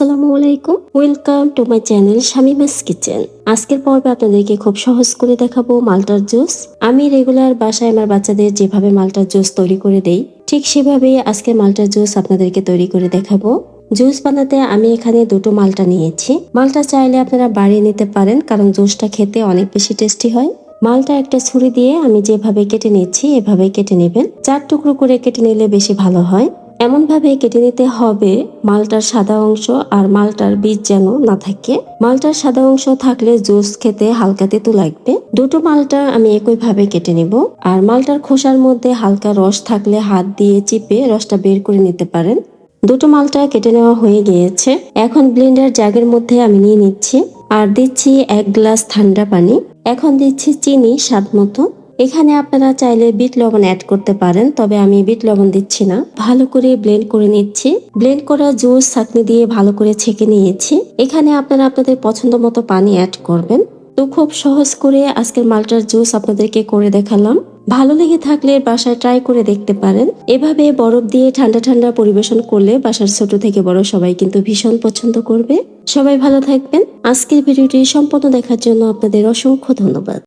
আসসালামু আলাইকুম, welcome to my channel Shamima's kitchen. আজকের পর্বে আপনাদেরকে খুব সহজ করে দেখাবো মাল্টার জুস। আমি রেগুলার বাসায় আমার বাচ্চাদের যেভাবে মাল্টার জুস তৈরি করে দেই, ঠিক সেভাবেই আজকে মাল্টার জুস আপনাদেরকে তৈরি করে দেখাবো। জুস বানাতে আমি এখানে দুটো মাল্টা নিয়েছি। মাল্টা চাইলে আপনারা বাড়িয়ে নিতে পারেন, কারণ জুসটা খেতে অনেক বেশি টেস্টি হয়। মালটা একটা ছুরি দিয়ে আমি যেভাবে কেটে নিচ্ছি এভাবে কেটে নেবেন। 4 টুকরো করে কেটে নিলে বেশি ভালো হয়। এমন ভাবে কেটে নিতে হবে মালটার সাদা অংশ আর মালটার বীজ যেন না থাকে। মালটার সাদা অংশ থাকলে জুস খেতে হালকা তেতো লাগবে। দুটো মালটা আমি একই ভাবে কেটে নিব। আর মালটার খোসার মধ্যে হালকা রস থাকলে হাত দিয়ে চিপে রসটা বের করে নিতে পারেন। দুটো মালটা কেটে নেওয়া হয়ে গিয়েছে। এখন ব্লেন্ডার জাগের মধ্যে আমি নিয়ে নিচ্ছি আর দিচ্ছি 1 গ্লাস ঠান্ডা পানি। এখন দিচ্ছি চিনি স্বাদ মতো। এখানে আপনারা চাইলে বিট লবণ অ্যাড করতে পারেন, তবে আমি বিট লবণ দিচ্ছি না। ভালো করে ব্লেন্ড করে নিচ্ছি। ব্লেন্ড করা জুস ছাঁকনি দিয়ে ভালো করে ছেঁকে নিয়েছি। এখানে আপনারা আপনাদের পছন্দ মতো পানি অ্যাড করবেন। তো খুব সহজ করে আজকের মাল্টার জুস আপনাদেরকে করে দেখালাম। ভালো লেগে থাকলে বাসায় ট্রাই করে দেখতে পারেন। এভাবে বরফ দিয়ে ঠান্ডা ঠান্ডা পরিবেশন করলে বাসার ছোট থেকে বড় সবাই কিন্তু ভীষণ পছন্দ করবে। সবাই ভালো থাকবেন। আজকের ভিডিওটি সম্পূর্ণ দেখার জন্য আপনাদের অসংখ্য ধন্যবাদ।